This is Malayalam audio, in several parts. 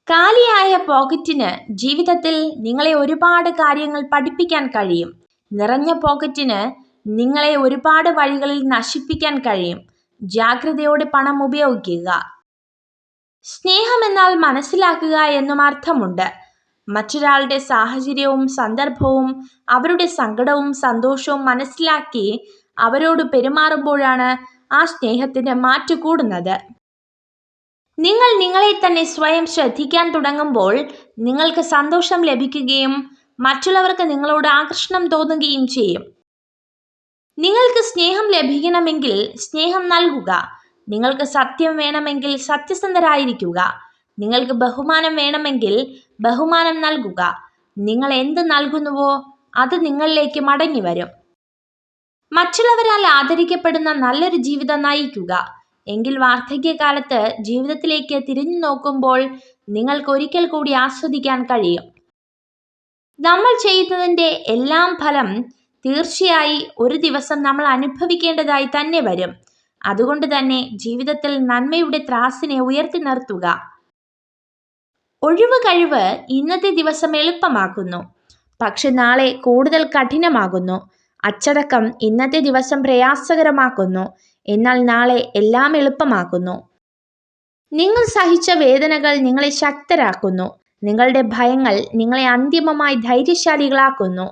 കാലിയായ പോക്കറ്റിന് ജീവിതത്തിൽ നിങ്ങളെ ഒരുപാട് കാര്യങ്ങൾ പഠിപ്പിക്കാൻ കഴിയും. നിറഞ്ഞ പോക്കറ്റിന് നിങ്ങളെ ഒരുപാട് വഴികളിൽ നശിപ്പിക്കാൻ കഴിയും. ജാഗ്രതയോടെ പണം ഉപയോഗിക്കുക. സ്നേഹം എന്നാൽ മനസ്സിലാക്കുക എന്നും അർത്ഥമുണ്ട്. മറ്റൊരാളുടെ സാഹചര്യവും സന്ദർഭവും അവരുടെ സങ്കടവും സന്തോഷവും മനസ്സിലാക്കി അവരോട് പെരുമാറുമ്പോഴാണ് ആ സ്നേഹത്തിന് മാറ്റു കൂടുന്നത്. നിങ്ങൾ നിങ്ങളെ തന്നെ സ്വയം ശ്രദ്ധിക്കാൻ തുടങ്ങുമ്പോൾ നിങ്ങൾക്ക് സന്തോഷം ലഭിക്കുകയും മറ്റുള്ളവർക്ക് നിങ്ങളോട് ആകർഷണം തോന്നുകയും ചെയ്യും. നിങ്ങൾക്ക് സ്നേഹം ലഭിക്കണമെങ്കിൽ സ്നേഹം നൽകുക. നിങ്ങൾക്ക് സത്യം വേണമെങ്കിൽ സത്യസന്ധരായിരിക്കുക. നിങ്ങൾക്ക് ബഹുമാനം വേണമെങ്കിൽ ബഹുമാനം നൽകുക. നിങ്ങൾ എന്ത് നൽകുന്നുവോ അത് നിങ്ങളിലേക്ക് മടങ്ങി വരും. മറ്റുള്ളവരാൽ ആദരിക്കപ്പെടുന്ന നല്ലൊരു ജീവിതം നയിക്കുക. എങ്കിൽ വാർദ്ധക്യകാലത്ത് ജീവിതത്തിലേക്ക് തിരിഞ്ഞു നോക്കുമ്പോൾ നിങ്ങൾക്ക് ഒരിക്കൽ കൂടി ആസ്വദിക്കാൻ കഴിയും. നമ്മൾ ചെയ്യുന്നതിൻ്റെ എല്ലാം ഫലം തീർച്ചയായി ഒരു ദിവസം നമ്മൾ അനുഭവിക്കേണ്ടതായി തന്നെ വരും. അതുകൊണ്ട് തന്നെ ജീവിതത്തിൽ നന്മയുടെ ത്രാസിനെ ഉയർത്തി നിർത്തുക. ഒഴിവ് കഴിവ് ഇന്നത്തെ ദിവസം എളുപ്പമാക്കുന്നു, പക്ഷെ നാളെ കൂടുതൽ കഠിനമാകുന്നു. അച്ചടക്കം ഇന്നത്തെ ദിവസം പ്രയാസകരമാക്കുന്നു, എന്നാൽ നാളെ എല്ലാം എളുപ്പമാക്കുന്നു. നിങ്ങൾ സഹിച്ച വേദനകൾ നിങ്ങളെ ശക്തരാക്കുന്നു. നിങ്ങളുടെ ഭയങ്ങൾ നിങ്ങളെ അന്തിമമായി ധൈര്യശാലികളാക്കുന്നു.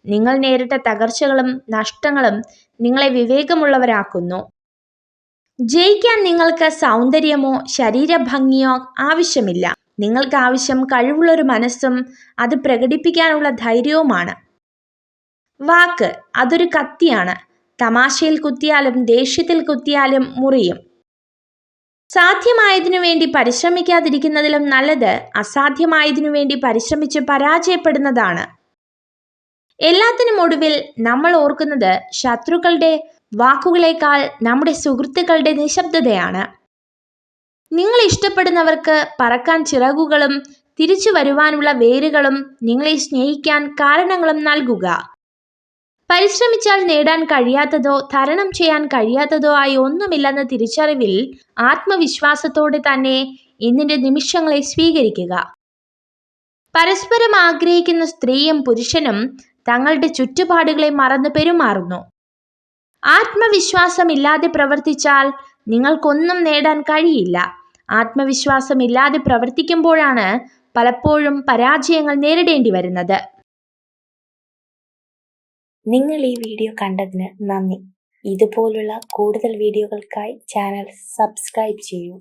നിങ്ങൾ നേരിട്ട തകർച്ചകളും നഷ്ടങ്ങളും നിങ്ങളെ വിവേകമുള്ളവരാക്കുന്നു. ജയിക്കാൻ നിങ്ങൾക്ക് സൗന്ദര്യമോ ശരീരഭംഗിയോ ആവശ്യമില്ല. നിങ്ങൾക്ക് ആവശ്യം കഴിവുള്ളൊരു മനസ്സും അത് പ്രകടിപ്പിക്കാനുള്ള ധൈര്യവുമാണ്. വാക്ക് അതൊരു കത്തിയാണ്. തമാശയിൽ കുത്തിയാലും ദേഷ്യത്തിൽ കുത്തിയാലും മുറിയും. സാധ്യമായതിനു വേണ്ടി പരിശ്രമിക്കാതിരിക്കുന്നതിലും നല്ലത് അസാധ്യമായതിനു വേണ്ടി പരിശ്രമിച്ച് പരാജയപ്പെടുന്നതാണ്. എല്ലാത്തിനും ഒടുവിൽ നമ്മൾ ഓർക്കുന്നത് ശത്രുക്കളുടെ വാക്കുകളേക്കാൾ നമ്മുടെ സുഹൃത്തുക്കളുടെ നിശബ്ദതയാണ്. നിങ്ങൾ ഇഷ്ടപ്പെടുന്നവർക്ക് പറക്കാൻ ചിറകുകളും തിരിച്ചു വരുവാനുള്ള വേരുകളും നിങ്ങളെ സ്നേഹിക്കാൻ കാരണങ്ങളും നൽകുക. പരിശ്രമിച്ചാൽ നേടാൻ കഴിയാത്തതോ തരണം ചെയ്യാൻ കഴിയാത്തതോ ആയി ഒന്നുമില്ലെന്ന തിരിച്ചറിവിൽ ആത്മവിശ്വാസത്തോടെ തന്നെ ഇന്നിന്റെ നിമിഷങ്ങളെ സ്വീകരിക്കുക. പരസ്പരം ആഗ്രഹിക്കുന്ന സ്ത്രീയും പുരുഷനും തങ്ങളുടെ ചുറ്റുപാടുകളെ മറന്ന് പെരുമാറുന്നു. ആത്മവിശ്വാസമില്ലാതെ പ്രവർത്തിച്ചാൽ നിങ്ങൾക്കൊന്നും നേടാൻ കഴിയില്ല. ആത്മവിശ്വാസമില്ലാതെ പ്രവർത്തിക്കുമ്പോഴാണ് പലപ്പോഴും പരാജയങ്ങൾ നേരിടേണ്ടി വരുന്നത്. നിങ്ങൾ ഈ വീഡിയോ കണ്ടതിന് നന്ദി. ഇതുപോലുള്ള കൂടുതൽ വീഡിയോകൾക്കായി ചാനൽ സബ്സ്ക്രൈബ് ചെയ്യൂ.